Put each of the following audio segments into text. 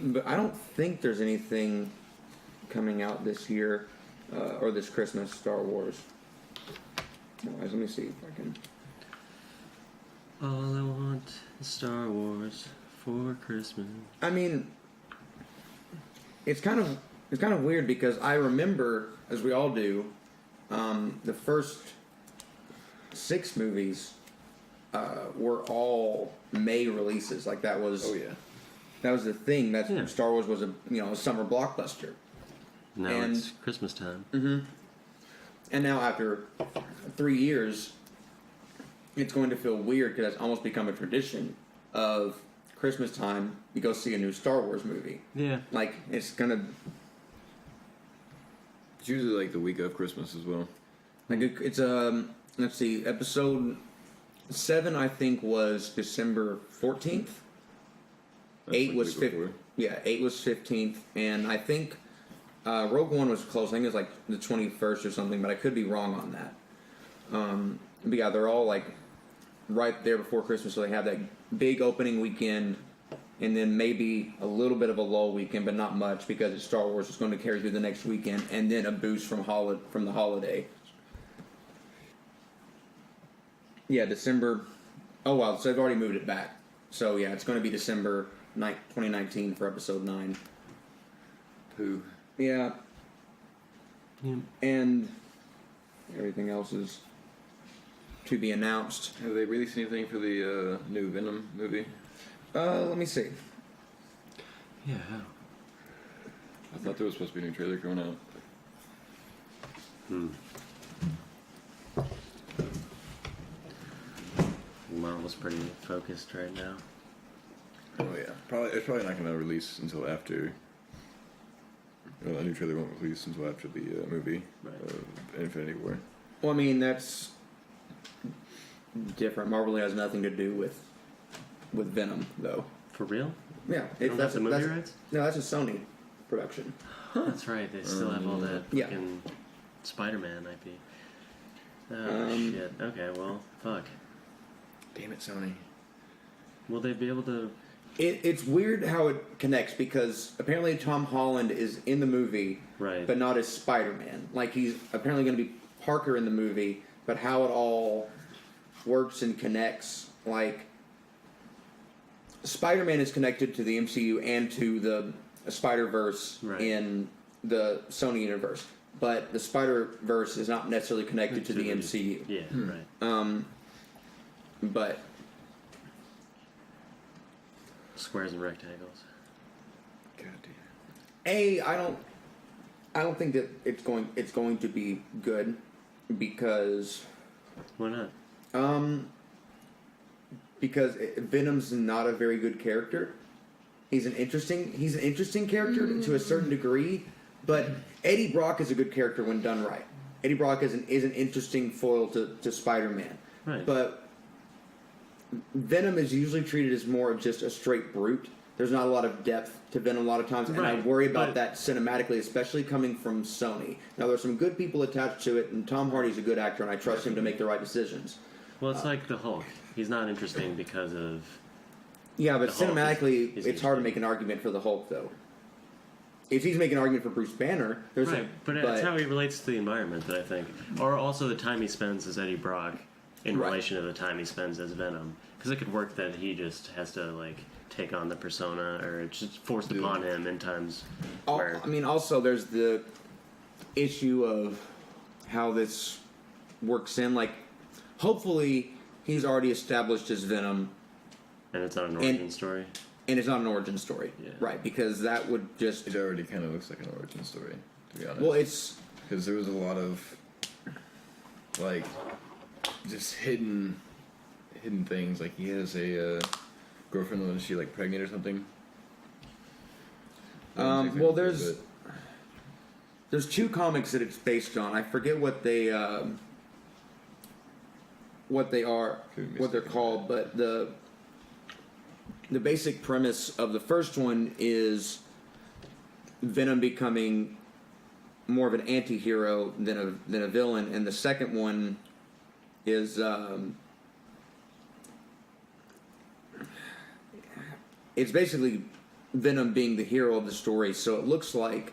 But I don't think there's anything coming out this year or this Christmas Star Wars. Otherwise, let me see if I can. All I want is Star Wars for Christmas. I mean, it's kind of weird because I remember, as we all do, the first 6 movies were all May releases. Like that was. Oh yeah. That was the thing. That Star Wars was a summer blockbuster. Now it's Christmas time. Mm-hmm. And now after 3 years, it's going to feel weird because it's almost become a tradition of Christmas time. You go see a new Star Wars movie. Yeah. Like it's gonna. It's usually like the week of Christmas as well. Like it's let's see, episode 7 I think was December 14th. 8 was 15th. Yeah, 8 was 15th, and I think Rogue One was close. I think it was like the 21st or something, but I could be wrong on that. But yeah, they're all like right there before Christmas, so they have that big opening weekend, and then maybe a little bit of a lull weekend, but not much because it's Star Wars. It's going to carry through the next weekend, and then a boost from the holiday. Yeah, December. Oh wow, so they've already moved it back. So yeah, it's going to be December 2019 for episode 9. Who? Yeah. Yeah. And everything else is to be announced. Have they released anything for the new Venom movie? Let me see. Yeah. I thought there was supposed to be a new trailer coming out. Marvel's pretty focused right now. Oh yeah, it's probably not going to release until after. Well, a new trailer won't release until after the movie, Infinity War. Well, I mean that's different. Marvel has nothing to do with Venom, though. For real? Yeah, That's the movie rights. No, that's a Sony production. That's right. They still have all that Yeah. fucking Spider-Man IP. Oh shit. Okay. Well, fuck. Damn it, Sony. Will they be able to? It's weird how it connects because apparently Tom Holland is in the movie, Right. but not as Spider-Man. Like he's apparently going to be Parker in the movie, but how it all works and connects, like Spider-Man is connected to the MCU and to the Spider-Verse in the Sony universe, but the Spider-Verse is not necessarily connected to the MCU. Yeah. Right. But Squares and rectangles. God damn. I don't think that it's going to be good because Why not? because Venom's not a very good character. He's an interesting character to a certain degree, but Eddie Brock is a good character when done right. Eddie Brock is an interesting foil to Spider-Man. Right. But Venom is usually treated as more of just a straight brute. There's not a lot of depth to Venom a lot of times, and I worry about that cinematically, especially coming from Sony. Now, there's some good people attached to it, and Tom Hardy's a good actor, and I trust him to make the right decisions. Well, it's like the Hulk. He's not interesting because of. Yeah, but cinematically, is it's hard to make an argument for the Hulk, though. If he's making an argument for Bruce Banner, there's but it's how he relates to the environment that I think, or also the time he spends as Eddie Brock in relation to the time he spends as Venom, because it could work that he just has to like take on the persona, or it's just forced upon him in times where. I mean, also there's the issue of how this works in. Like, hopefully, he's already established as Venom. And it's not an origin story. And it's not an origin story, right? Because that would just. It already kind of looks like an origin story, to be honest. Well, it's because there was a lot of like just hidden things. Like he has a girlfriend, was she like pregnant or something? Well, there's 2 comics that it's based on. I forget what they are, what they're called, but the basic premise of the first one is Venom becoming more of an anti-hero than a villain, and the second one is it's basically Venom being the hero of the story, so it looks like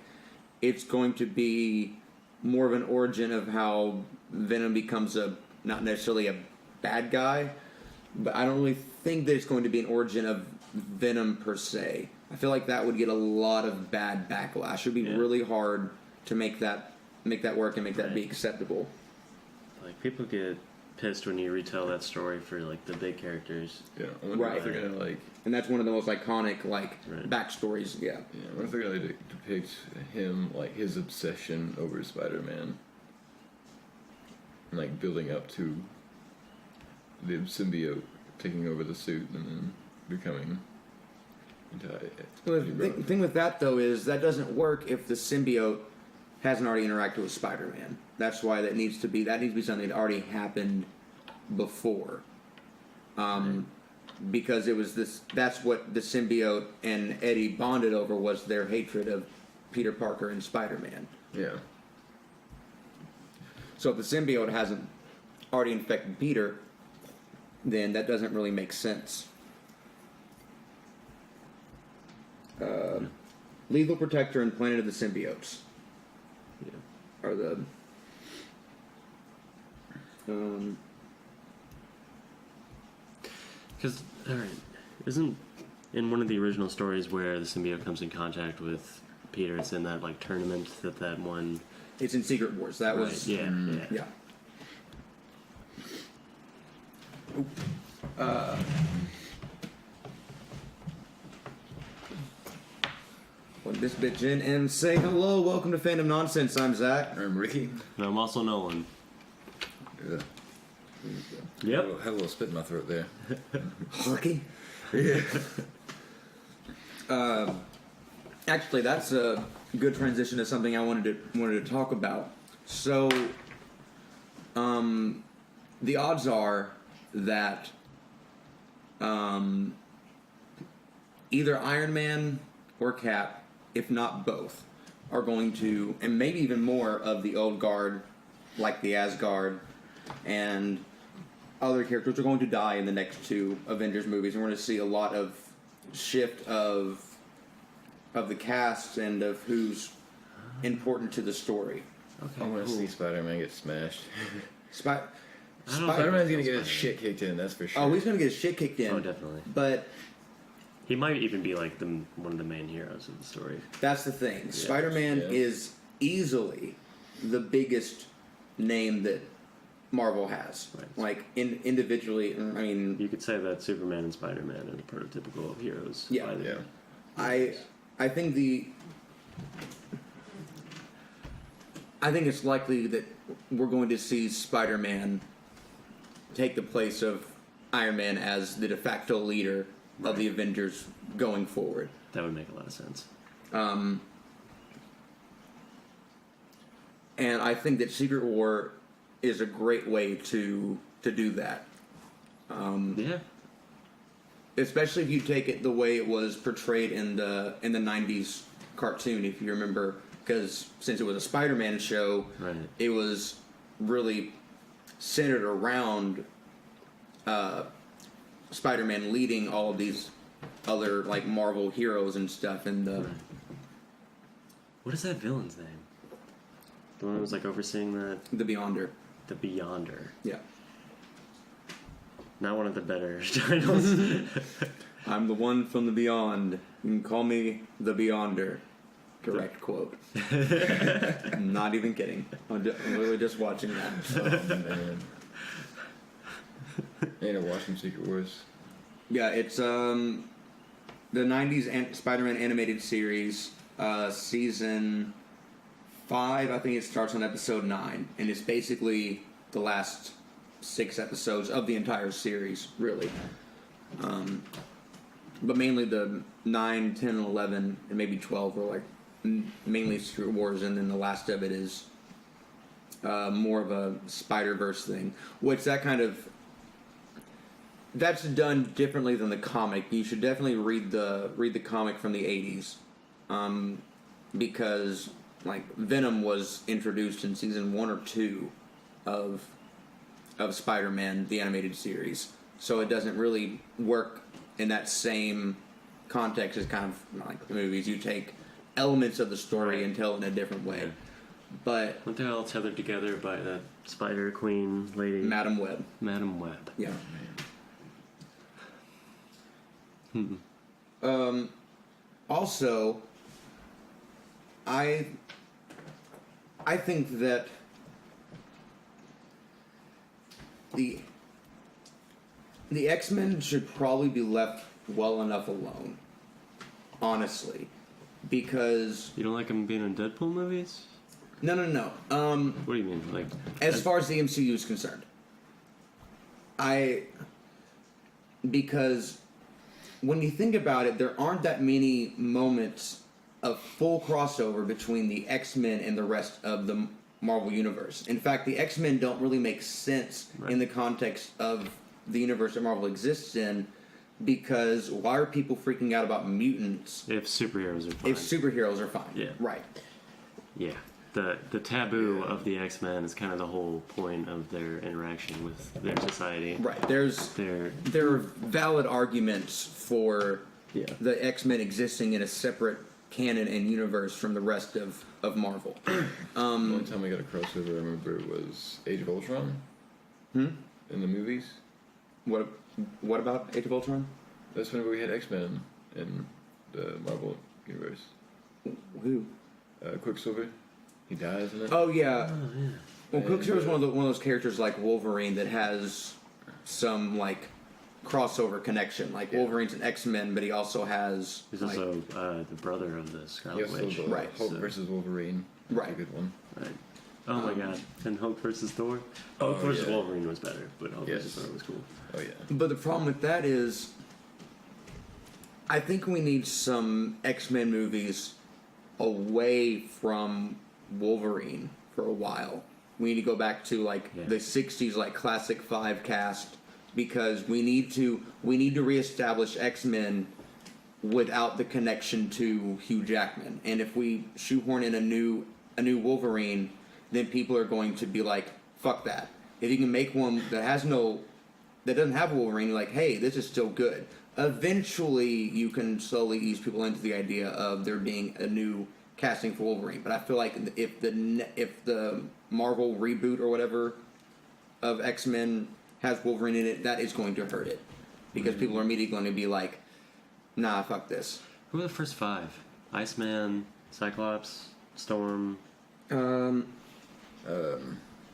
it's going to be more of an origin of how Venom becomes not necessarily a bad guy, but I don't really think that it's going to be an origin of Venom per se. I feel like that would get a lot of bad backlash. It would be really hard to make that work and make that be acceptable. Like, people get pissed when you retell that story for, like, the big characters. Yeah, I wonder if they're gonna, like... And that's one of the most iconic, like, backstories, yeah. Yeah, I wonder if they're gonna depict him, like, his obsession over Spider-Man. And, like, building up to the symbiote taking over the suit and then becoming... Well, the thing with that, though, is that doesn't work if the symbiote hasn't already interacted with Spider-Man. That's why that needs to be something that already happened before. Because it was that's what the symbiote and Eddie bonded over, was their hatred of Peter Parker and Spider-Man. Yeah. So if the symbiote hasn't already infected Peter, then that doesn't really make sense. Lethal Protector and Planet of the Symbiotes are the Because, alright, isn't in one of the original stories where the symbiote comes in contact with Peter, it's in that, like, tournament that one... It's in Secret Wars. That was... Yeah. Plug this bitch in and say hello. Welcome to Fandom Nonsense. I'm Zach. I'm Ricky. And I'm also Nolan. Yeah. Yep. Had a little spit in my throat there. Ricky? Yeah. Actually, that's a good transition to something I wanted to talk about. So, the odds are that either Iron Man or Cap, if not both, are going to, and maybe even more of the old guard, like the Asgard, and other characters are going to die in the next two Avengers movies, and we're going to see a lot of shift of the cast and of who's important to the story. Okay, I want to see Spider-Man get smashed. Spider-Man's gonna get his shit kicked in, that's for sure. Oh, he's going to get his shit kicked in. Oh, definitely. But he might even be, like, one of the main heroes of the story. that's the thing. Spider-Man is easily the biggest name that Marvel has. Right. Like, individually, I mean... You could say that Superman and Spider-Man are the prototypical heroes. Yeah. Either. I think it's likely that we're going to see Spider-Man take the place of Iron Man as the de facto leader of the Avengers going forward. That would make a lot of sense. And I think that Secret War is a great way to do that. Yeah. Especially if you take it the way it was portrayed in the 90s cartoon, if you remember, because since it was a Spider-Man show, Right. it was really centered around Spider-Man leading all of these other, like, Marvel heroes and stuff in the... Right. What is that villain's name? The one who was, like, overseeing The Beyonder. the Beyonder. Yeah. Not one of the better titles. I'm the one from the beyond. You can call me the Beyonder. Correct quote. I'm not even kidding. I'm literally just watching that. Oh, man. Ain't watching Secret Wars. Yeah, it's the 90s Spider-Man animated series, season 5. I think it starts on episode 9, and it's basically the last 6 episodes of the entire series, really. But mainly the 9, 10, and 11, and maybe 12 are like mainly Secret Wars, and then the last of it is more of a Spider-Verse thing, which that's done differently than the comic. You should definitely read the comic from the 80s, because like Venom was introduced in season 1 or 2 of Spider-Man the animated series, so it doesn't really work in that same context is kind of like the movies. You take elements of the story and tell it in a different way. Yeah. But Weren't they all tethered together by that Spider Queen lady? Madam Web. Madam Web. Yeah. Also, I think that the X-Men should probably be left well enough alone, honestly, because You don't like them being in Deadpool movies? no. What do you mean? Like, As far as the MCU is concerned, because when you think about it, there aren't that many moments of full crossover between the X-Men and the rest of the Marvel Universe. In fact, the X-Men don't really make sense in the context of the universe that Marvel exists in, because why are people freaking out about mutants if superheroes are fine. if superheroes are fine? Yeah. Right. Yeah. The taboo of the X-Men is kind of the whole point of their interaction with their society. Right. There are valid arguments for the X-Men existing in a separate canon and universe from the rest of Marvel. The only time we got a crossover I remember was Age of Ultron. In the movies. What about Age of Ultron? That's whenever we had X-Men in the Marvel universe. Who? Quicksilver. He dies in it. Oh yeah. Well, And, Quicksilver is one of those characters like Wolverine that has some like crossover connection. Like Wolverine's an X-Men, but he also has. He's like, also the brother of the Scarlet Yes, Witch. the Right, Hulk so- versus Wolverine. Right. That's a good one. Right. Oh my god. And Hulk versus Thor? Hulk versus yeah. Wolverine was better, but Hulk versus Thor was cool. Oh yeah. But the problem with that is, I think we need some X-Men movies away from Wolverine for a while. We need to go back to like the '60s, like classic 5 cast, because we need to reestablish X-Men without the connection to Hugh Jackman. And if we shoehorn in a new Wolverine, then people are going to be like, "Fuck that." If you can make one that doesn't have Wolverine, you're like, "Hey, this is still good." Eventually, you can slowly ease people into the idea of there being a new casting for Wolverine. But I feel like if the Marvel reboot or whatever of X-Men has Wolverine in it, that is going to hurt it, because people are immediately going to be like, "Nah, fuck this." Who were the first 5? Iceman, Cyclops, Storm,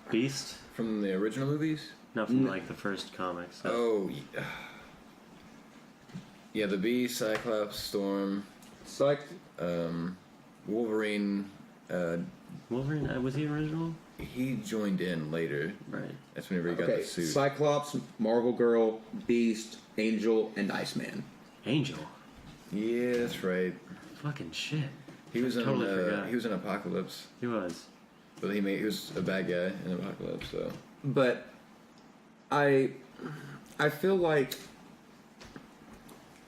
Beast? From the original movies? Not from like the first comics. Oh, yeah. Yeah, the Beast, Cyclops, Storm, Wolverine. Wolverine, was he original? He joined in later. Right. That's whenever he got the suit. Cyclops, Marvel Girl, Beast, Angel, and Iceman. Angel. Yeah, that's right. Fucking shit. He was Totally forgot. He was in Apocalypse, He was. but he was a bad guy in Apocalypse. So But I feel like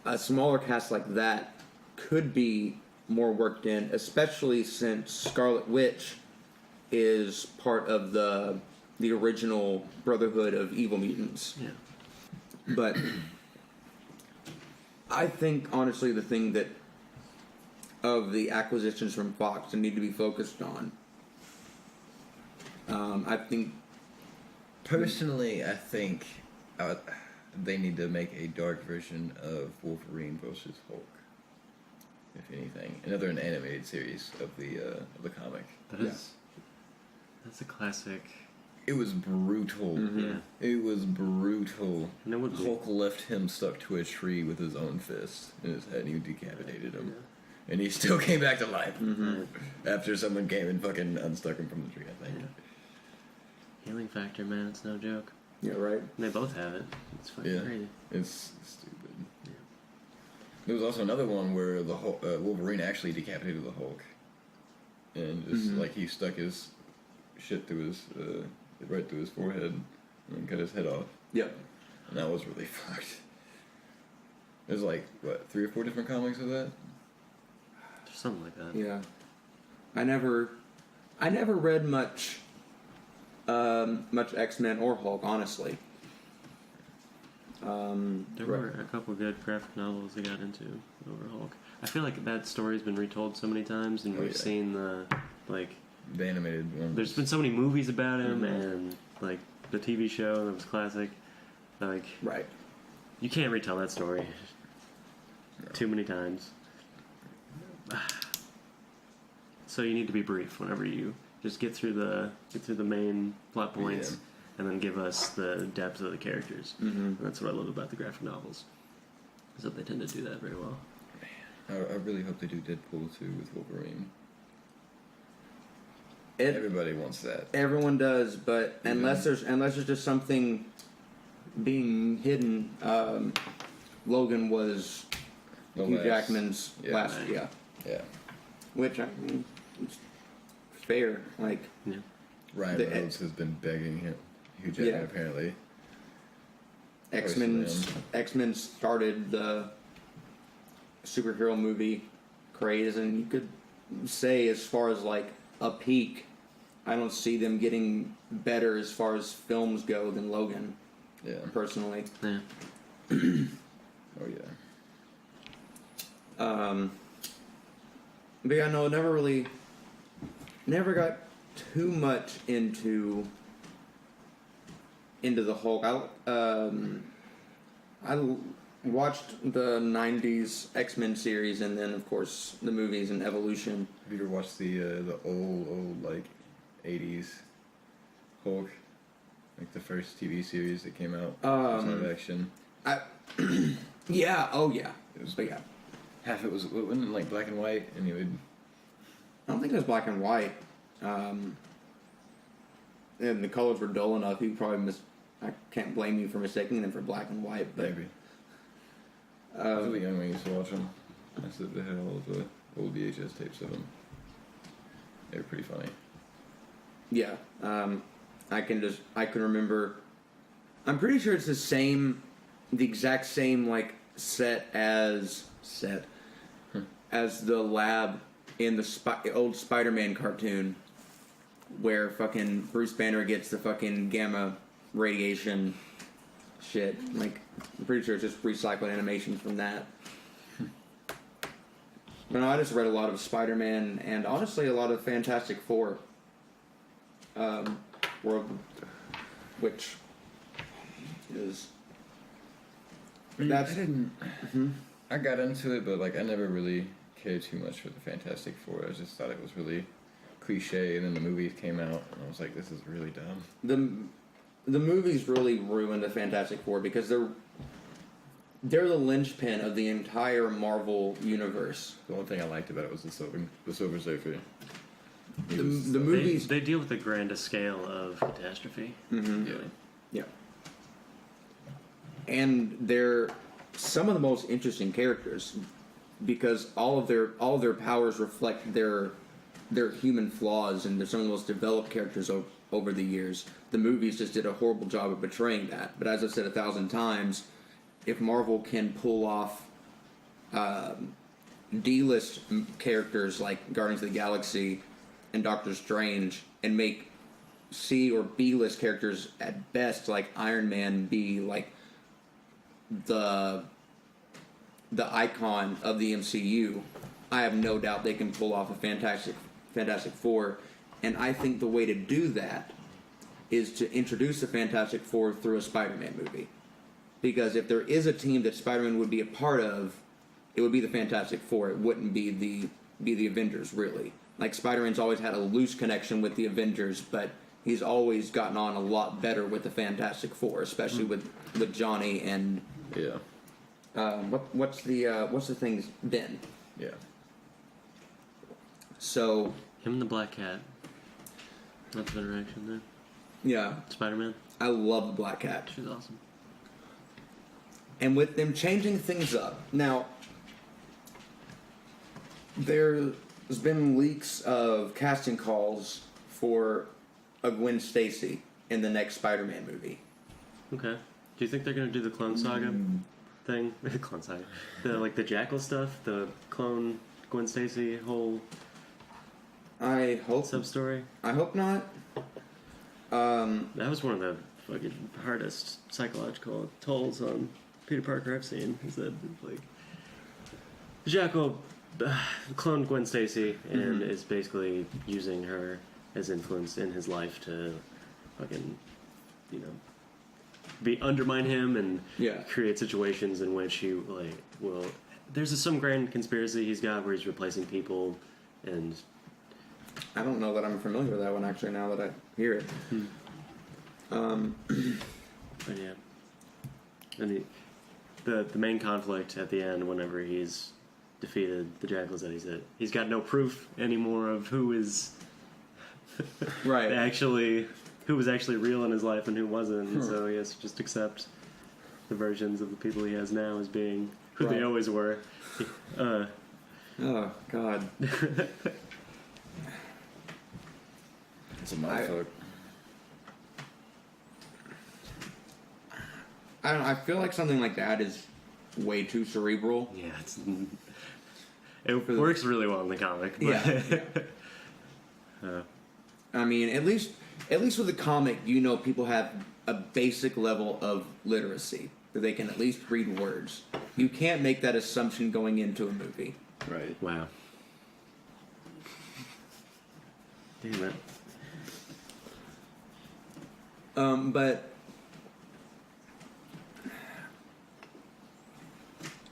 a smaller cast like that could be more worked in, especially since Scarlet Witch is part of the original Brotherhood of Evil Mutants. Yeah. But I think honestly the thing that of the acquisitions from Fox that need to be focused on, I think personally, I think they need to make a dark version of Wolverine versus Hulk. If anything, another animated series of the comic. That's a classic. It was brutal. Yeah. It was brutal. And it would be. Hulk left him stuck to a tree with his own fist in his head, and he decapitated him. And he still came back to life after someone came and fucking unstuck him from the tree, I think. Yeah. Healing factor, man, it's no joke. yeah, right. And they both have it. It's fucking crazy. It's stupid. Yeah. There was also another one where the Wolverine actually decapitated the Hulk, and just like he stuck his shit through his right through his forehead and then cut his head off. Yep. And that was really fucked. There's like what 3 or 4 different comics of that. Something like that. Yeah. I never read much X-Men or Hulk, honestly. There were a couple good graphic novels they got into over Hulk. I feel like that story's been retold so many times, and we've seen the animated one. There's been so many movies about him, and like the TV show that was classic. Like, right. You can't retell that story too many times. So you need to be brief whenever you just get through the main plot points, and then give us the depth of the characters. And that's what I love about the graphic novels, is that they tend to do that very well. Man, I really hope they do Deadpool 2 with Wolverine. Everybody wants that. Everyone does, but unless there's just something being hidden, Logan was Hugh Jackman's last. Yeah. Which I mean, it's fair. Like Ryan Reynolds has been begging him. Hugh Jackman apparently. X-Men started the superhero movie craze, and you could say, as far as like a peak, I don't see them getting better as far as films go than Logan. Yeah. Personally. Yeah. Oh yeah. But yeah, no, never got too much into the Hulk. I watched the '90s X-Men series, and then of course the movies and Evolution. Have you ever watched the old like '80s Hulk, like the first TV series that came out? Live action. Yeah. Oh yeah. It was, but yeah. Half it wasn't like black and white, and you would. I don't think it was black and white. And the colors were dull enough. You probably I can't blame you for mistaking them for black and white, but Maybe. I was really young when I used to watch them. I said they had all of the old VHS tapes of them. They were pretty funny. Yeah. I can remember. I'm pretty sure it's the exact same like set as the lab in the old Spider-Man cartoon, where fucking Bruce Banner gets the fucking gamma radiation shit. Like, I'm pretty sure it's just recycled animation from that. But no, I just read a lot of Spider-Man and honestly a lot of Fantastic Four world, which is I got into it, but like I never really cared too much for the Fantastic Four. I just thought it was really cliche, and then the movies came out, and I was like, this is really dumb. The movies really ruined the Fantastic Four because they're the linchpin of the entire Marvel universe. The only thing I liked about it was the Silver Surfer. The movies they deal with the grandest scale of catastrophe. Yeah. And they're some of the most interesting characters because all of their powers reflect their human flaws, and they're some of the most developed characters over the years. The movies just did a horrible job of portraying that. But as I've said 1,000 times, if Marvel can pull off D-list characters like Guardians of the Galaxy and Doctor Strange, and make C or B-list characters at best like Iron Man be like the icon of the MCU, I have no doubt they can pull off a Fantastic Four. And I think the way to do that is to introduce the Fantastic Four through a Spider-Man movie. Because if there is a team that Spider-Man would be a part of, it would be the Fantastic Four. It wouldn't be the Avengers, really. Like, Spider-Man's always had a loose connection with the Avengers, but he's always gotten on a lot better with the Fantastic Four, especially with Johnny and what's the thing's Ben. Yeah. So Him and the Black Cat. Lots of interaction there. Yeah. Spider-Man. I love the Black Cat. She's awesome. And with them changing things up. Now, there's been leaks of casting calls for a Gwen Stacy in the next Spider-Man movie. Okay. Do you think they're going to do the Clone Saga thing? The Clone Saga. The Jackal stuff? The clone Gwen Stacy whole I hope sub-story? I hope not. That was one of the fucking hardest psychological tolls on Peter Parker I've seen. Is that like Jackal cloned Gwen Stacy and is basically using her as influence in his life to fucking, you know, undermine him and create situations in which he like will. There's some grand conspiracy he's got where he's replacing people, and I don't know that I'm familiar with that one actually. Now that I hear it, but yeah, and the main conflict at the end, whenever he's defeated the Jackals, that he's got no proof anymore of who is right who was actually real in his life and who wasn't, and so he has to just accept the versions of the people he has now as being who they always were. Oh God. It's a mindfuck. I don't know, I feel like something like that is way too cerebral. Yeah, it works really well in the comic. But I mean, at least with the comic, you know, people have a basic level of literacy that they can at least read words. You can't make that assumption going into a movie. Right. Wow. Damn it. But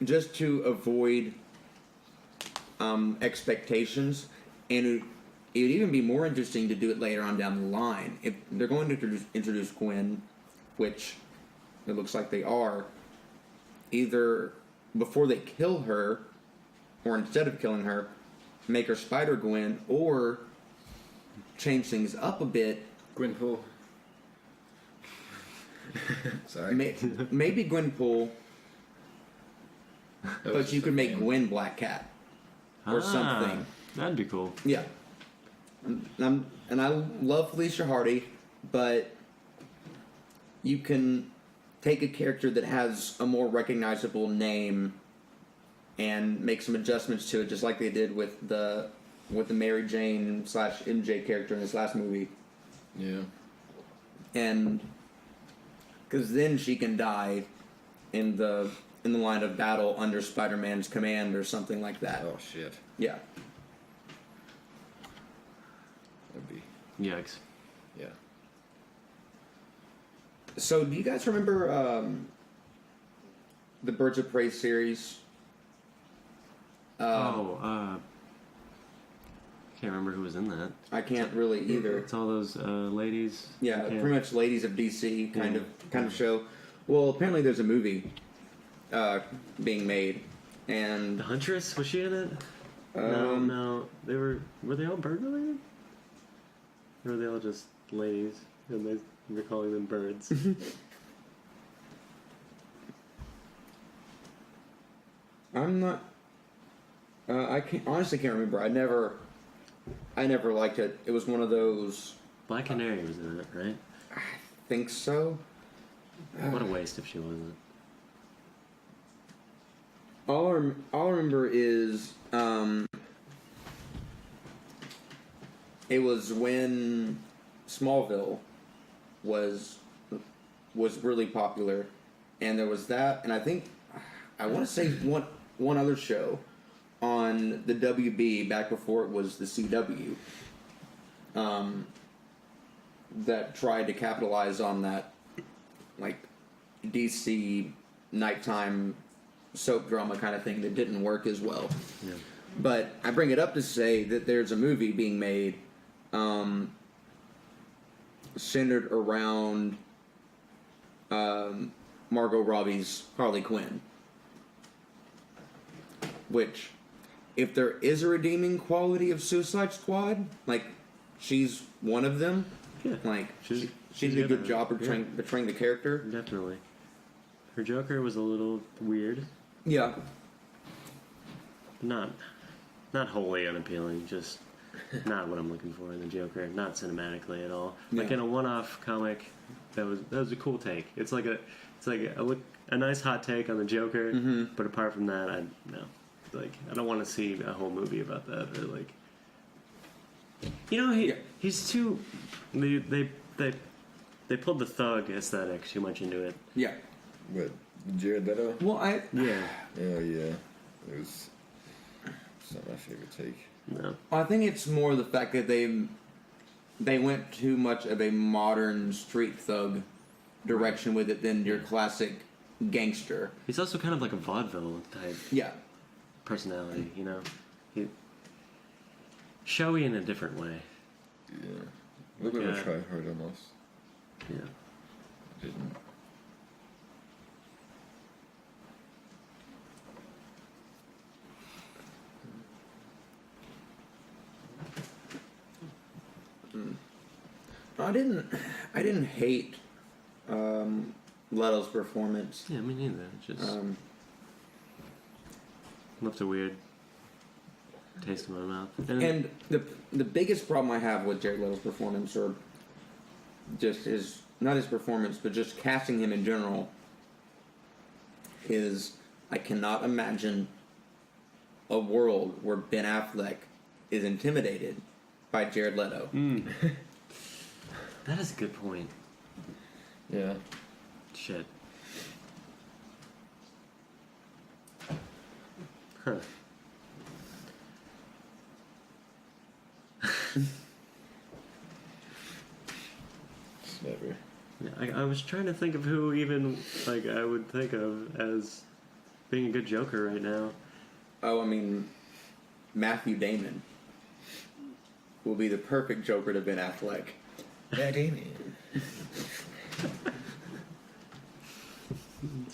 just to avoid expectations, and it'd even be more interesting to do it later on down the line. If they're going to introduce Gwen, which it looks like they are, either before they kill her, or instead of killing her, make her Spider-Gwen, or change things up a bit. Gwenpool. Sorry. Maybe Gwenpool, but you could make Gwen Black Cat. Or something. That'd be cool. Yeah. And I love Felicia Hardy, but you can take a character that has a more recognizable name and make some adjustments to it, just like they did with the Mary Jane / MJ character in this last movie. Yeah. And because then she can die in the line of battle under Spider-Man's command or something like that. Oh shit. Yeah. That'd be. Yikes. Yeah. So, do you guys remember the Birds of Prey series? Can't remember who was in that. I can't really either. It's all those ladies. Yeah, pretty much Ladies of DC kind of show. Well, apparently there's a movie being made, and The Huntress, was she in it? No, they were they all bird related? Or were they all just ladies and they were calling them birds? I'm not. I honestly can't remember. I never liked it. It was one of those. Black Canary was in it, right? I think so. What a waste if she wasn't. All I remember is it was when Smallville was really popular, and there was that, and I think I want to say one other show on the WB back before it was the CW that tried to capitalize on that, like DC nighttime soap drama kind of thing that didn't work as well. Yeah. But I bring it up to say that there's a movie being made centered around Margot Robbie's Harley Quinn. Which, if there is a redeeming quality of Suicide Squad, like, she's one of them. Yeah. Like, She's she did a good job portraying the character. Definitely. Her Joker was a little weird. Yeah. Not wholly unappealing, just not what I'm looking for in the Joker. Not cinematically at all. Yeah. Like in a one-off comic, that was a cool take. It's like a nice hot take on the Joker, but apart from that, I don't want to see a whole movie about that, or like, you know, he's too. They They pulled the thug aesthetic too much into it. Yeah. What, Jared Leto? Well, Yeah. Oh yeah, it's not my favorite take. No. I think it's more the fact that they went too much of a modern street thug direction with it than your classic gangster. He's also kind of like a vaudeville type Yeah. personality, you know? Showy in a different way. Yeah, a little bit of a Yeah. try hard almost. Yeah. Didn't. I didn't hate Leto's performance. Yeah, me neither. It just left a weird taste in my mouth. And the biggest problem I have with Jared Leto's performance, or just not his performance, but just casting him in general, is I cannot imagine a world where Ben Affleck is intimidated by Jared Leto. That is a good point. Yeah. Shit. Huh. It's never. Yeah, I was trying to think of who even like I would think of as being a good Joker right now. Oh, I mean, Matthew Damon will be the perfect Joker to Ben Affleck. Matt Damon. It's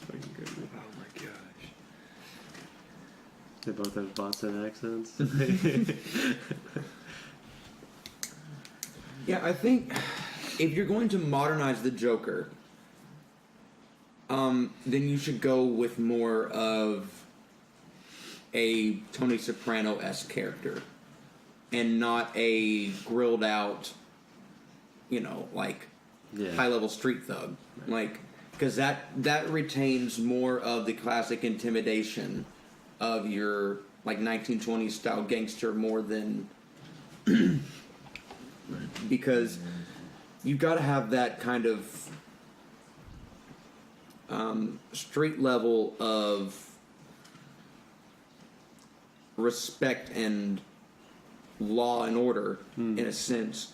fucking good. Oh my gosh. They both have Boston accents. Yeah, I think if you're going to modernize the Joker, then you should go with more of a Tony Soprano-esque character, and not a grilled out, like Yeah. high-level street thug, like, because that retains more of the classic intimidation of your like 1920s style gangster more than because you've got to have that kind of street level of respect and law and order in a sense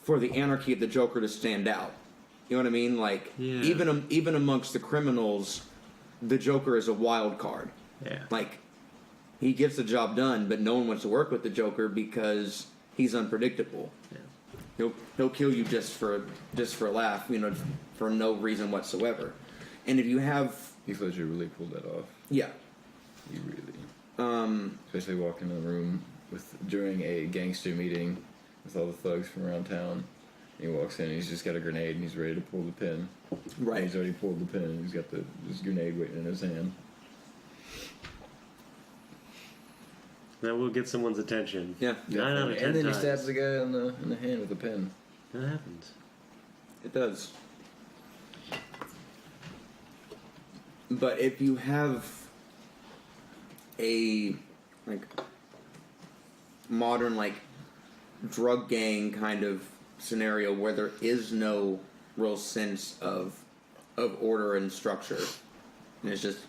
for the anarchy of the Joker to stand out. You know what I mean? Like, Yeah. even amongst the criminals, the Joker is a wild card. Yeah. Like, he gets the job done, but no one wants to work with the Joker because he's unpredictable. Yeah. He'll kill you just for a laugh, for no reason whatsoever. And if you have, Heath Ledger really pulled that off. yeah, He really. Especially walking in a room during a gangster meeting with all the thugs from around town. He walks in and he's just got a grenade and he's ready to pull the pin. right. He's already pulled the pin and he's got this grenade waiting in his hand. That will get someone's attention. Yeah, 9 out of 10 And then times. he stabs the guy in the hand with a pin. That happens. it does. But if you have a like modern like drug gang kind of scenario where there is no real sense of order and structure, and it's just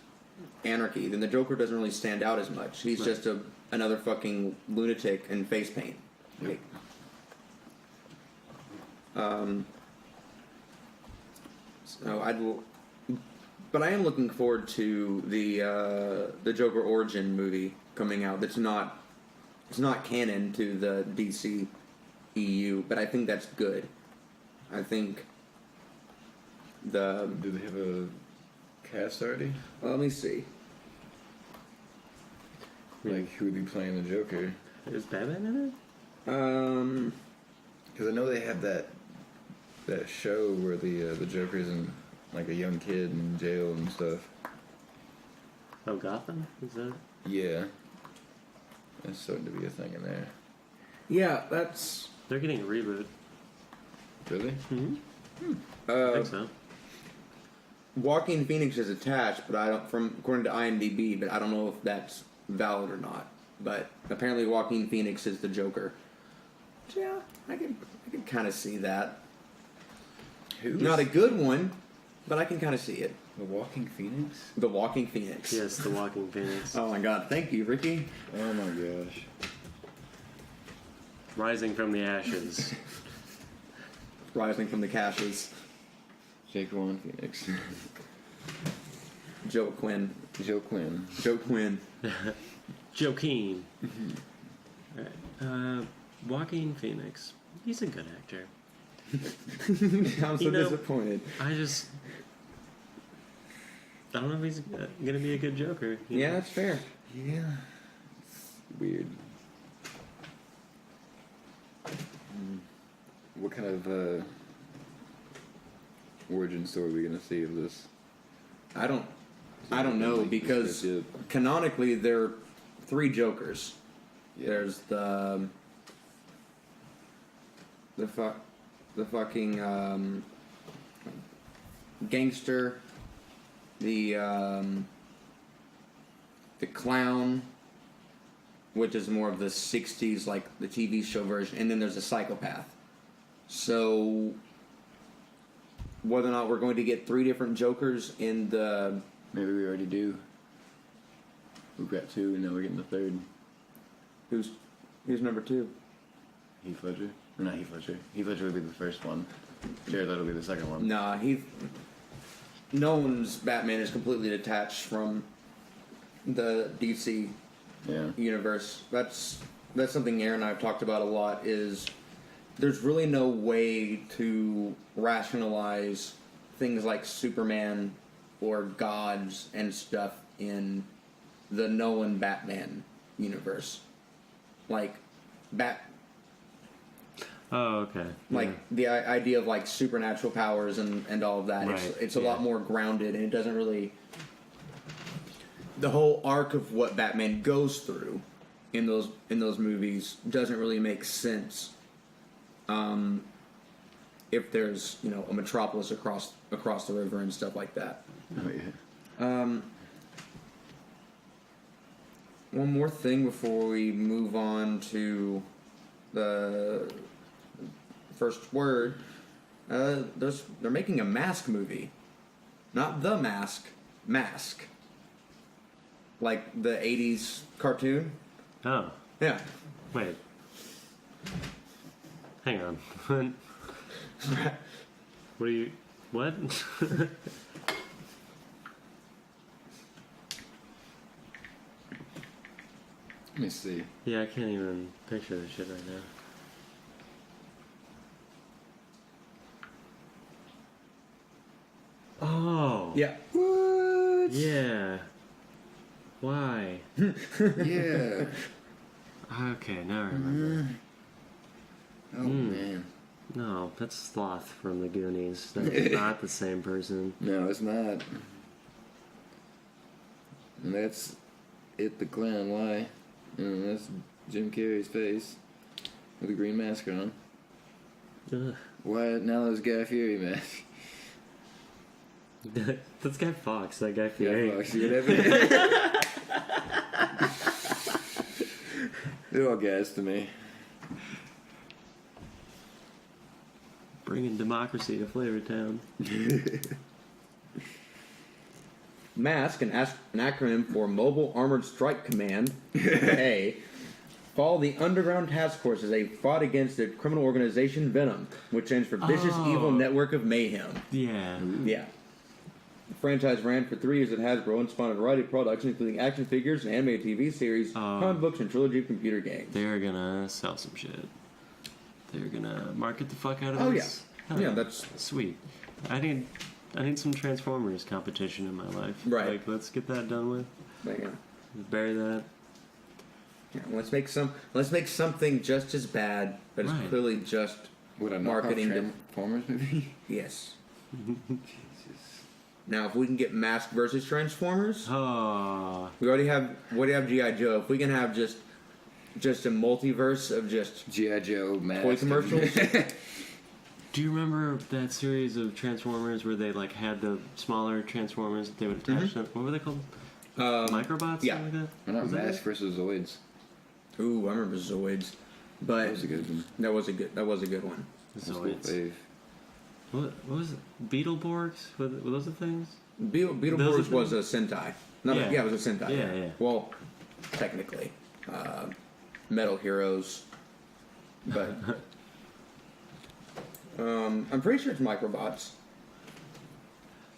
anarchy, then the Joker doesn't really stand out as much. He's just another fucking lunatic in face paint. Yep. But I am looking forward to the Joker origin movie coming out. It's not canon to the DC EU, but I think that's good. I think Do they have a cast already? let me see. Like, who would be playing the Joker? Is Batman in it? Because I know they have that show where the Joker's in like a young kid in jail and stuff. Oh, Gotham? Is that? Yeah, that's starting to be a thing in there. Yeah, that's They're getting a reboot. Really? Mm-hmm. I think so. Joaquin Phoenix is attached, but I don't according to IMDb, but I don't know if that's valid or not. But apparently Joaquin Phoenix is the Joker. Yeah, I could kind of see that. Not a good one, but I can kind of see it. The Walking Phoenix? The Walking Phoenix. Yes, the Walking Phoenix. Oh my God! Thank you, Ricky. Oh my gosh. Rising from the ashes. Rising from the caches. Jaquan Phoenix. Joe Quinn. Joe Quinn. Joe Quinn. Joaquin. Alright. Walking Phoenix. He's a good actor. I'm so disappointed. I don't know if he's gonna be a good Joker. Yeah, that's fair. Yeah. It's weird. What kind of origin story are we gonna see of this? I don't know because canonically there are 3 Jokers. Yeah. There's the fucking gangster, the clown, which is more of the 60s, like the TV show version, and then there's a psychopath. So whether or not we're going to get 3 different Jokers in the... Maybe we already do. We've got 2, and now we're getting the 3rd. Who's number 2? Heath Ledger? Or not Heath Ledger. Heath Ledger would be the first one. Jared Leto will be the second one. Nah, Nolan's Batman is completely detached from the DC universe. That's something Aaron and I have talked about a lot, is there's really no way to rationalize things like Superman or gods and stuff in the Nolan Batman universe. Like, Oh, okay. like the idea of like supernatural powers and all of that. Right. It's a lot more grounded, and it doesn't really. The whole arc of what Batman goes through in those movies doesn't really make sense. If there's a metropolis across the river and stuff like that. Oh yeah. One more thing before we move on to the first word. They're making a M.A.S.K movie, not the Mask, M.A.S.K, like the '80s cartoon. Oh, Yeah. wait. Hang on. What are you... What? Let me see. Yeah, I can't even picture this shit right now. Oh. Yeah. What? Yeah. Why? Yeah. Okay, now I remember. Oh man. No, that's Sloth from the Goonies. That's not the same person. No, it's not. And that's It the Clown. Why? And that's Jim Carrey's face with a green mask on. Ugh. Why now there's Guy Fieri mask? That's Guy Fawkes, that Guy Fieri. Guy Fawkes, whatever. They're all guys to me. Bringing democracy to Flavortown. M.A.S.K, an acronym for Mobile Armored Strike Command, A, follow the underground task force as they fought against the criminal organization Venom, which stands for Vicious Evil Network of Mayhem. Yeah. Yeah. The franchise ran for 3 years at Hasbro and spawned a variety of products, including action figures, an animated TV series, comic books, and trilogy of computer games. They're gonna sell some shit. They're gonna market the fuck out of Oh, this. yeah. Yeah, that's... Sweet. I need some Transformers competition in my life. Right. Like, let's get that done with. But, yeah. Bury that. Yeah, let's make something just as bad, but it's Right. clearly just What a marketing. Transformers movie? Yes. Jesus. Now, if we can get Mask versus Transformers, Oh. we already have G.I. Joe. If we can have just a multiverse of just G.I. Joe mask. toy commercials. Do you remember that series of Transformers where they like had the smaller Transformers that they would attach to? What were they called? Microbots? yeah. Something like that? Why not Was that Mask it? versus Zoids? Ooh, I remember Zoids, but That was a good one. that was a good one. That's a cool Zoids. fave. What was it? Beetleborgs? Were those the things? Beetleborgs was a Sentai. It was a Sentai. Yeah. Well, technically, Metal Heroes, but I'm pretty sure it's Microbots.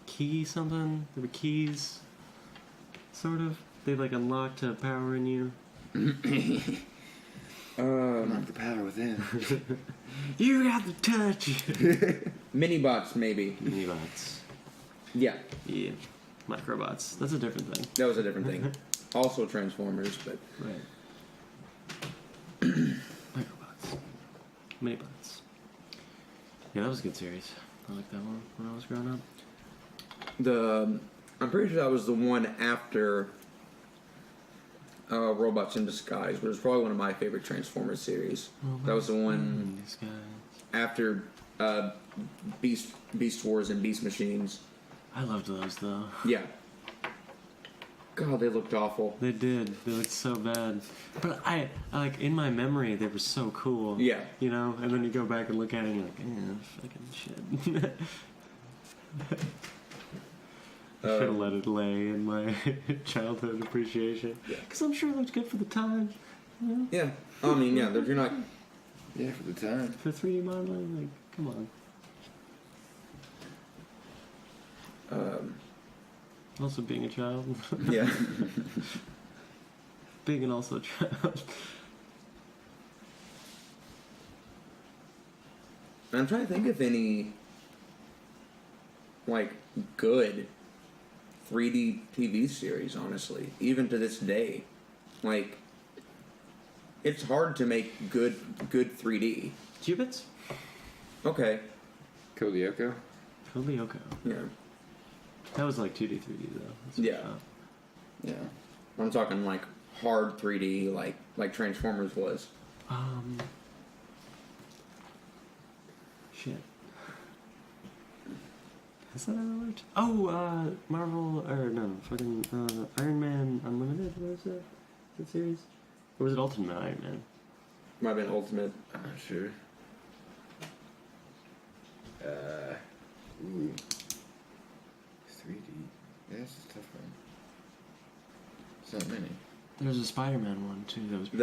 Key something? There were keys, sort of. They like unlocked a power in you. Unlock the power within. You got the touch. Minibots, maybe. Minibots. Yeah, Yeah. Microbots. That's a different thing. that was a different thing. Also Transformers, but Right. Microbots. Minibots. Yeah, that was a good series. I liked that one when I was growing up. I'm pretty sure that was the one after Robots in Disguise, which was probably one of my favorite Transformers series. That was the one Disguise. after Beast Wars and Beast Machines. I loved those though. Yeah. God, they looked awful. They did. They looked so bad. But I like in my memory they were so cool. Yeah. You know, and then you go back and look at it and you're like, fucking shit. I should have let it lay in my childhood appreciation. Yeah. Because I'm sure it looked good for the time. You know? Yeah. I mean, yeah, you're not. Yeah, for the time. For 3D modeling, like, come on. Also being a child. Yeah. Being an also child. I'm trying to think of any like good 3D TV series, honestly, even to this day. Like, it's hard to make good 3D. Qubits? Okay. Kodioko? Kodioko. Yeah. That was like 2D, 3D though. That's Yeah. what Yeah. I'm talking like hard 3D, like Transformers was. Shit. Has that ever worked? Oh, Marvel, or no, fucking Iron Man Unlimited, what was that? That series? Or was it Ultimate Iron Man? Might have been Ultimate. I'm not sure. Ooh. 3D. That's a tough one. It's not many. There was a Spider-Man one too that was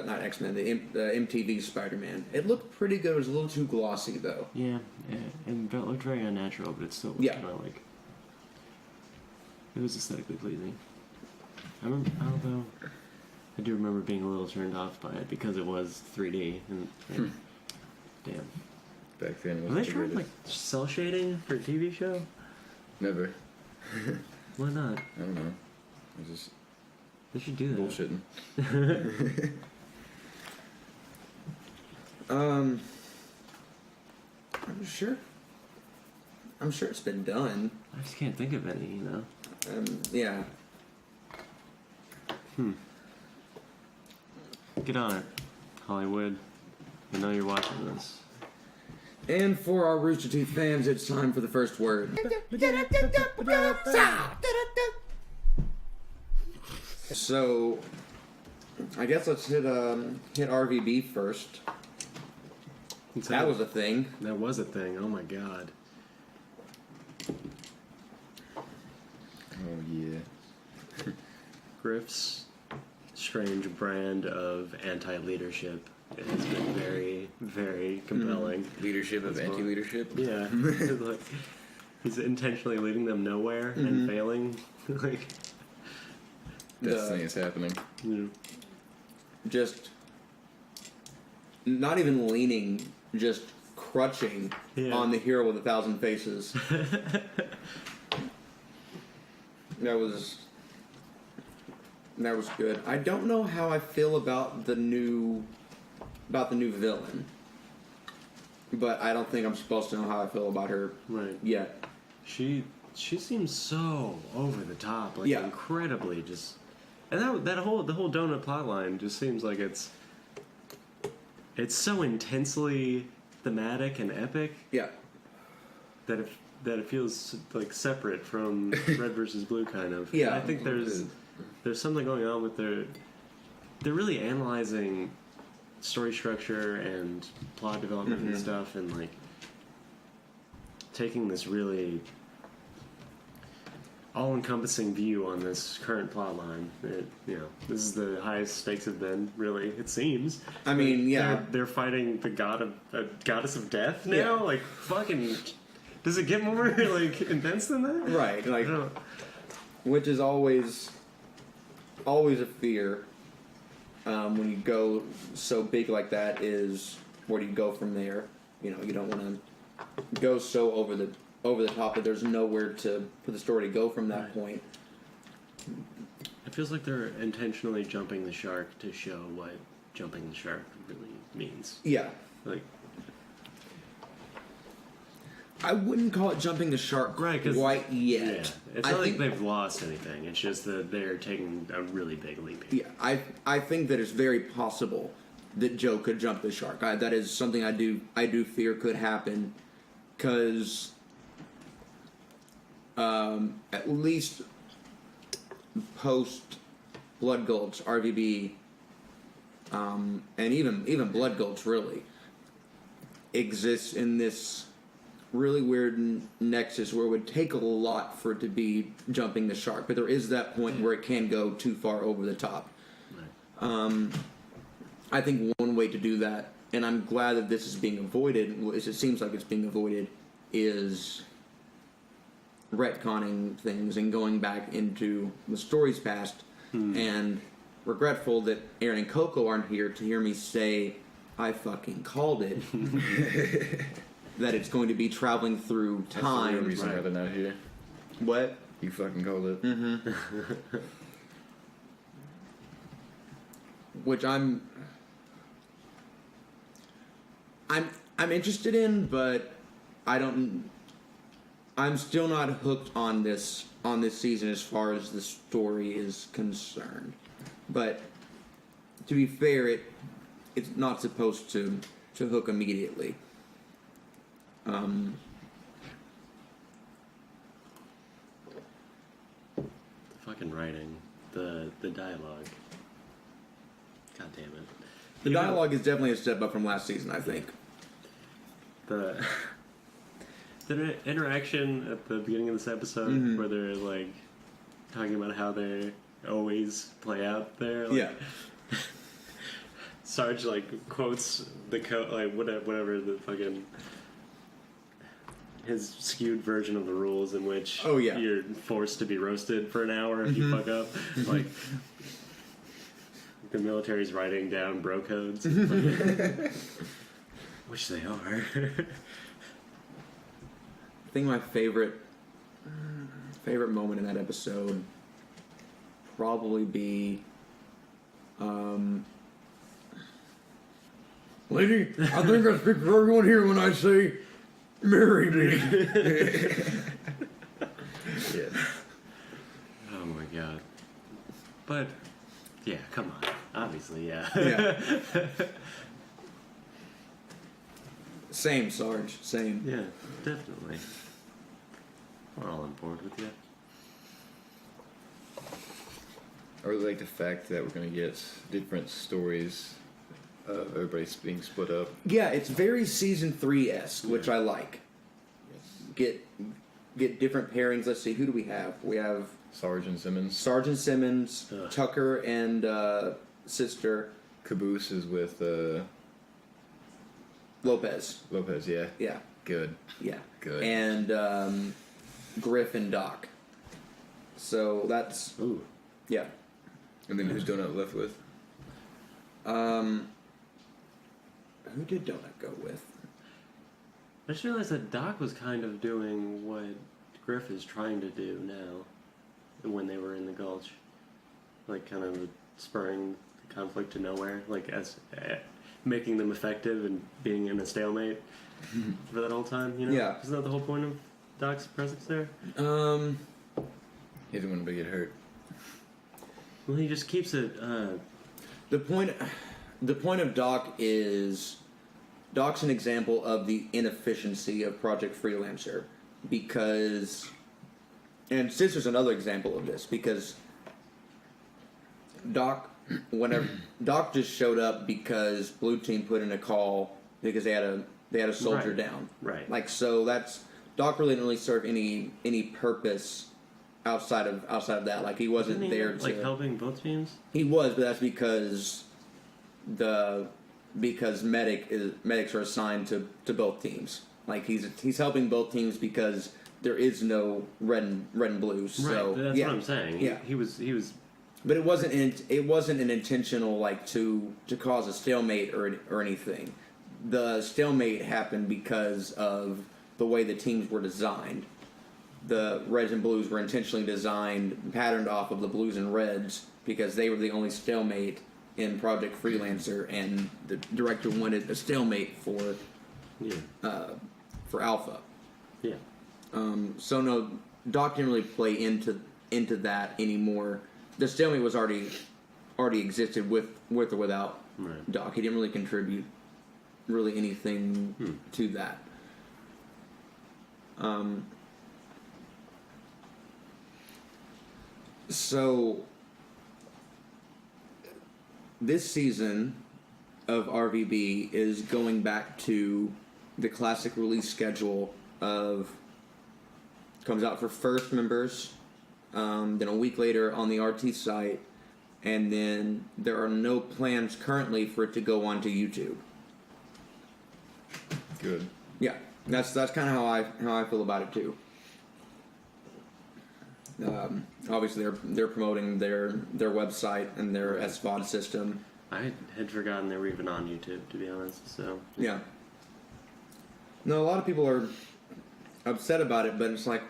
Not X-Men, the MTV Spider-Man. It looked pretty good. It was a little too glossy though. yeah, and it looked very unnatural, but it still looked Yeah. kind of like it was aesthetically pleasing. I remember, although I do remember being a little turned off by it because it was 3D and damn. Back then, it Were was they the trying like greatest. cell shading for a TV show? Never. Why not? I don't know. I was just They should do that. bullshitting. I'm sure it's been done. I just can't think of any, you know. Yeah. Get on it, Hollywood. I know you're watching this. And for our Rooster Teeth fans, it's time for the first word. So, I guess let's hit RVB first. That was a thing. That was a thing. Oh my god. Oh, yeah. Griff's strange brand of anti-leadership has been very, very compelling. Leadership of That's anti-leadership? Yeah, like he's intentionally leading them nowhere and failing. Like, Destiny is happening. you know, Just not even leaning, just crutching Yeah. on the hero with 1,000 faces. That was good. I don't know how I feel about the new villain, but I don't think I'm supposed to know how I feel about her right. yet. She seems so over the top, like Yeah. incredibly just, and the whole donut plotline just seems like it's so intensely thematic and epic Yeah. that it feels like separate from Red versus Blue kind of. Yeah. And I think there's something going on with they're really analyzing story structure and plot development and stuff, and like taking this really all-encompassing view on this current plot line. This is the highest stakes have been, really, it seems. I mean, yeah. They're fighting the goddess of death now? Yeah. Like, fucking... Does it get more, like, intense than that? Right, like... I don't know. Which is always a fear when you go so big like that, is where do you go from there? You know, you don't want to go so over the top that there's nowhere for the story to go from that point. It feels like they're intentionally jumping the shark to show what jumping the shark really means. Yeah. Like, I wouldn't call it jumping the shark right, quite yet. Yeah. It's not like they've lost anything. It's just that they're taking a really big leap here. Yeah, I think that it's very possible that Joe could jump the shark. That is something I do fear could happen, because at least post Blood Gulch, RVB, and even Blood Gulch really exists in this really weird nexus where it would take a lot for it to be jumping the shark, but there is that point where it can go too far over the top. Right. I think one way to do that, and I'm glad that this is being avoided, as it seems like it's being avoided, is retconning things and going back into the story's past. And regretful that Aaron and Coco aren't here to hear me say, I fucking called it. That it's going to be traveling through That's the time. real reason why they're not here. What? You fucking called it. Mm-hmm. Which I'm interested in, but I'm still not hooked on this season as far as the story is concerned. But to be fair, it's not supposed to hook immediately. The fucking writing, the dialogue. God damn it. The dialogue is definitely a step up from last season, I think. The interaction at the beginning of this episode where they're like talking about how they always play out there. Like, Yeah. Sarge like quotes the code, like whatever the fucking his skewed version of the rules in which you're forced to be roasted for an hour if you fuck up. Like the military's writing down bro codes, which they are. I think my favorite moment in that episode probably be, lady, I think I speak for everyone here when I say, marry me. Yes. Oh my god. But yeah, come on. Obviously, yeah. Yeah. Same, Sarge. Same. Yeah, definitely. We're all on board with you. I really like the fact that we're going to get different stories of everybody's being split up. Yeah, it's very season 3-esque, which I like. Yes. Get different pairings. Let's see, who do we have? We have Sergeant Simmons. Sergeant Simmons, Ugh. Tucker, and sister Caboose is with Lopez. Lopez, yeah. Yeah, Good. yeah. Good. And Griff and Doc. So that's Ooh. yeah. And then who's Donut left with? Who did Donut go with? I just realized that Doc was kind of doing what Griff is trying to do now when they were in the Gulch. Like, kind of spurring the conflict to nowhere. Like, as making them effective and being in a stalemate for that whole time, you know? Yeah. Isn't that the whole point of Doc's presence there? He didn't want to get hurt. Well, he just keeps it... The point of Doc is Doc's an example of the inefficiency of Project Freelancer, because, and Sister's another example of this, because Doc just showed up because Blue Team put in a call because they had a soldier Right. down. Right. Like, so Doc really didn't really serve any purpose outside of that. Like he wasn't Isn't he, there to like helping both teams. He was, but that's because medics are assigned to both teams. Like he's helping both teams because there is no red and blues. So Right, that's yeah, what I'm saying. Yeah, He was. but it wasn't an intentional like to cause a stalemate or anything. The stalemate happened because of the way the teams were designed. The reds and blues were intentionally designed, patterned off of the blues and reds because they were the only stalemate in Project Freelancer, and the director wanted a stalemate for Alpha. Yeah. So no, Doc didn't really play into that anymore. The stalemate was already existed with or without Doc. He didn't really contribute really anything to that. So this season of RVB is going back to the classic release schedule of comes out for first members, then a week later on the RT site, and then there are no plans currently for it to go onto YouTube. Good. Yeah, that's kind of how I feel about it too. Obviously, they're promoting their website and their SVOD system. I had forgotten they were even on YouTube, to be honest. So Yeah. No, a lot of people are upset about it, but it's like,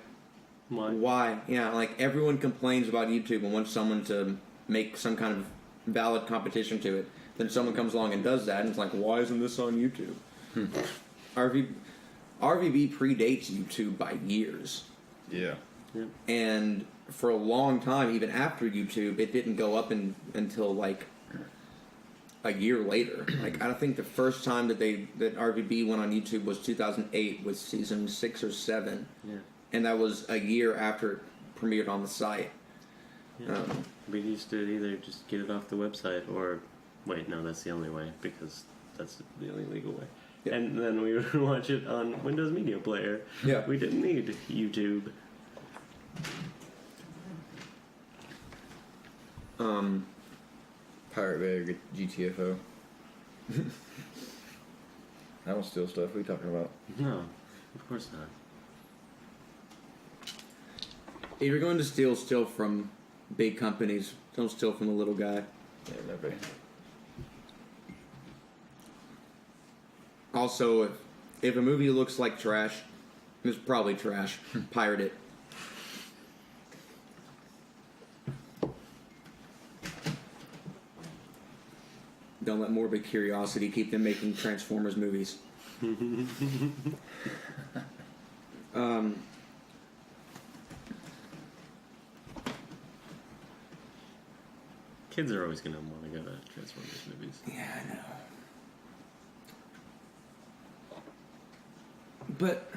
why? Yeah, like everyone complains about YouTube and wants someone to make some kind of valid competition to it. Then someone comes along and does that, and it's like, why isn't this on YouTube? RVB predates YouTube by years. Yeah. Yeah. And for a long time, even after YouTube, it didn't go up until like a year later. Like I think the first time that RVB went on YouTube was 2008 with season 6 or 7. Yeah. And that was a year after it premiered on the site. Yeah. We used to either just get it off the website or wait, no, that's the only way because that's the only legal way. Yeah. And then we would watch it on Windows Media Player. Yeah. We didn't need YouTube. Pirate Bay or GTFO. I don't steal stuff. What are you talking about? No, of course not. If you're going to steal from big companies, don't steal from the little guy. Yeah, never. Also, if a movie looks like trash, it's probably trash. Pirate it. Don't let morbid curiosity keep them making Transformers movies. Kids are always going to want to go to Transformers movies. Yeah, I know. But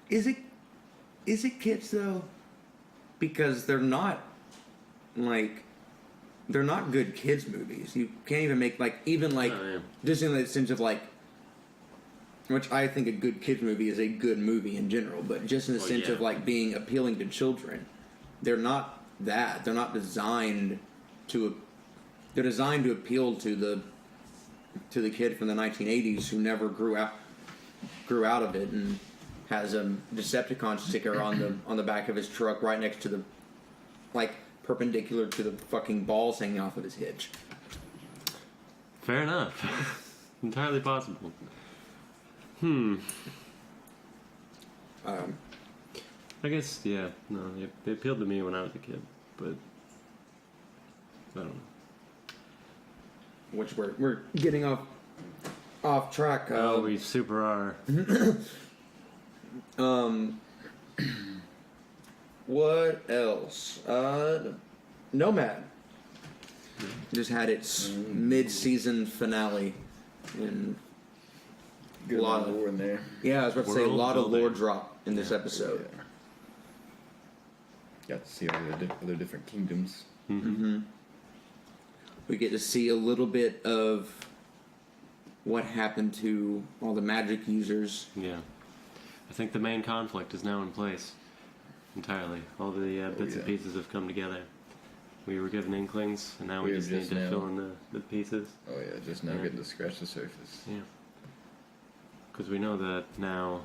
is it kids though? Because they're not good kids movies. You can't even make just in the sense of like, which I think a good kids movie is a good movie in general, but just in the sense of like being appealing to children, they're not that. They're not designed to. They're designed to appeal to the kid from the 1980s who never grew out of it and has a Decepticon sticker on the back of his truck right next to the perpendicular to the fucking balls hanging off of his hitch. Fair enough. Entirely possible. I guess, yeah. No, they appealed to me when I was a kid, but I don't know. Which we're getting off track. We super are. What else? Nomad just had its mid-season finale, and Good lot of lore in there. Yeah, I was about to say a World lot of lore building. drop in this episode. Yeah. Got to see all the other different kingdoms. We get to see a little bit of what happened to all the magic users. Yeah. I think the main conflict is now in place entirely. All the bits and pieces have come together. We were given inklings, and now we just need to fill in the pieces. Oh yeah, just now getting to scratch the surface. Yeah. Because we know that now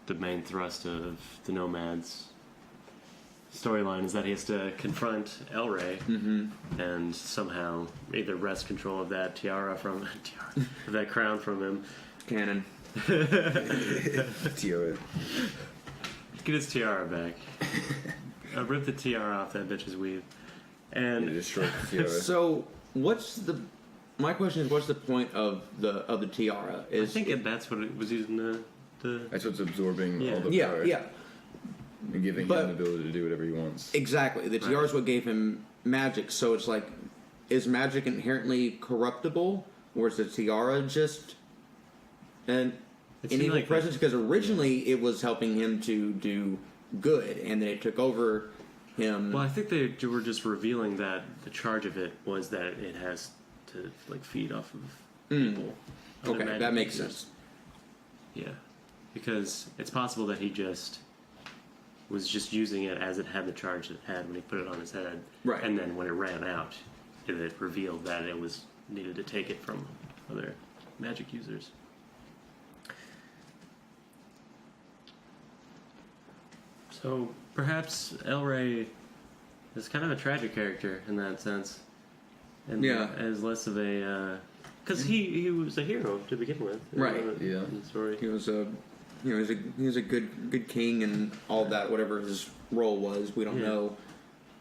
the main thrust of the Nomad's storyline is that he has to confront El Rey and somehow either wrest control of that tiara from of that crown from him. Canon. Tiara. Get his tiara back. Rip the tiara off that bitch's weave. And Destroy the tiara. So, my question is, what's the point of the tiara? I think that's what it was using the That's what's absorbing all the yeah, power. yeah. And giving him the ability to do whatever he wants. Exactly. The tiara is what gave him magic. So it's like, is magic inherently corruptible, or is the tiara just an evil presence? Because originally it was helping him to do good, and then it took over him. Well, I think they were just revealing that the charge of it was that it has to like feed off of people. Okay, that makes sense. Yeah, because it's possible that he just was just using it as it had the charge it had when he put it on his head. Right. And then when it ran out, it revealed that it was needed to take it from other magic users. So perhaps El Rey is kind of a tragic character in that sense, and as less of a because he was a hero to begin with, Right. In the story. He was a he was a good king and all that, whatever his role was. We don't know.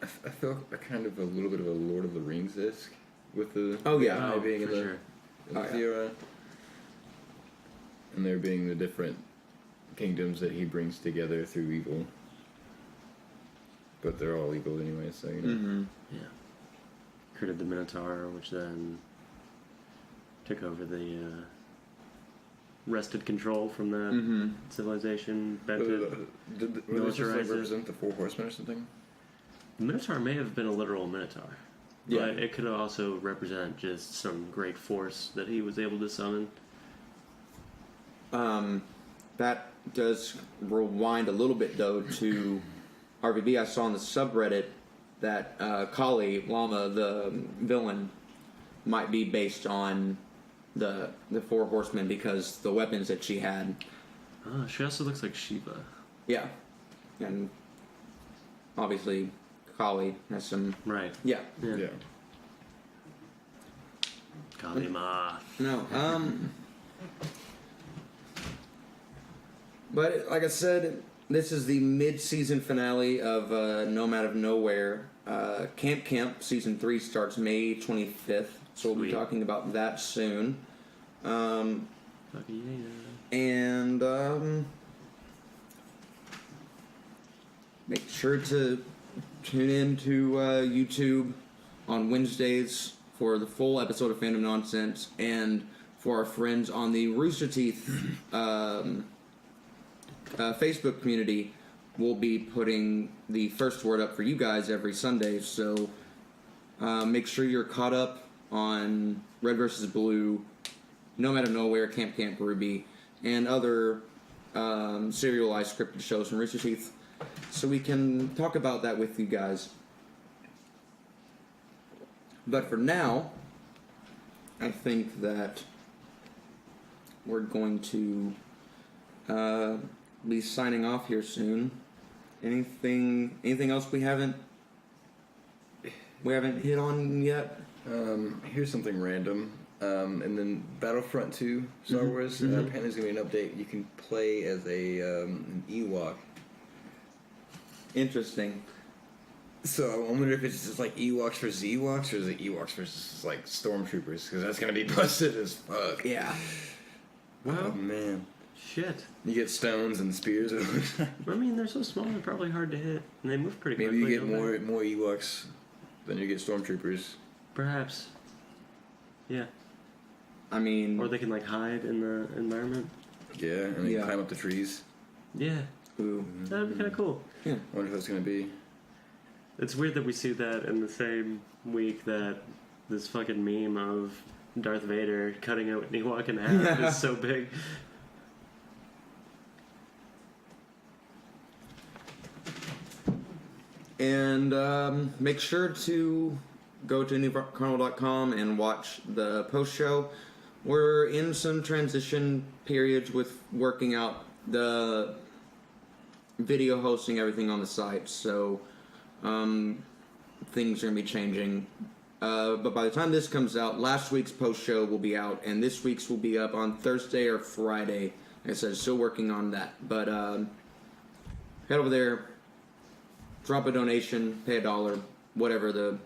I felt a kind of a little bit of a Lord of the Rings-esque with the eye being in the, sure. in the tiara. And there being the different kingdoms that he brings together through evil. But they're all evil anyway, so you know. Yeah. Created the Minotaur, which then took over the wrested control from the civilization, bent it, Were they supposed to militarized it. represent the Four Horsemen or something? The Minotaur may have been a literal Minotaur. Yeah. But it could also represent just some great force that he was able to summon. That does rewind a little bit though to RVB. I saw on the subreddit that Kali Lama, the villain, might be based on the Four Horsemen because the weapons that she had. She also looks like Shiva. Yeah, and obviously Kali has some. Right. Yeah. Yeah. Kali Ma. No. But like I said, this is the mid-season finale of Nomad of Nowhere. Camp Season 3 starts May 25th, so we'll be talking about that soon. And make sure to tune in to YouTube on Wednesdays for the full episode of Fandom Nonsense, and for our friends on the Rooster Teeth Facebook community, we'll be putting the first word up for you guys every Sunday. So make sure you're caught up on Red vs. Blue, Nomad of Nowhere, Camp Ruby, and other serialized scripted shows from Rooster Teeth, so we can talk about that with you guys. But for now, I think that we're going to be signing off here soon. Anything else we haven't hit on yet? Here's something random. And then Battlefront 2 Star Wars, apparently there's going to be an update. You can play as an Ewok. Interesting. So I wonder if it's just like Ewoks versus Ewoks, or is it Ewoks versus like Stormtroopers? Because that's going to be busted as fuck. Yeah. Oh man. Shit. You get stones and spears. I mean, they're so small, they're probably hard to hit. And they move pretty quickly. Maybe you get more Ewoks than you get Stormtroopers. Perhaps. Yeah. I mean... Or they can, like, hide in the environment. Yeah, and they climb up the trees. Yeah. Ooh. That'd be kind of cool. Yeah. I wonder if that's going to be... It's weird that we see that in the same week that this fucking meme of Darth Vader cutting an Ewok in half is so big. And make sure to go to newcarnival.com and watch the post show. We're in some transition periods with working out the video hosting, everything on the site. So things are going to be changing. But by the time this comes out, last week's post show will be out, and this week's will be up on Thursday or Friday. Like I said, still working on that. But head over there, drop a donation, pay $1, whatever the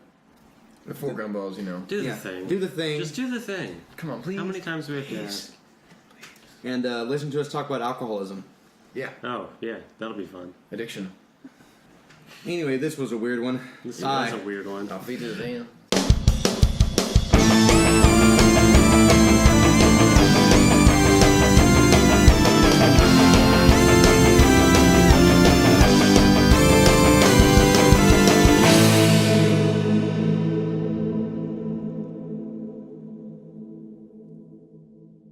4 gumballs, you know. Do the thing. Do the thing. Just do the thing. Come on, please. How many times do we have to ask? And listen to us talk about alcoholism. Yeah. Oh, yeah. That'll be fun. Addiction. Anyway, this was a weird one. This Hi. was a weird one. I'll feed to the van.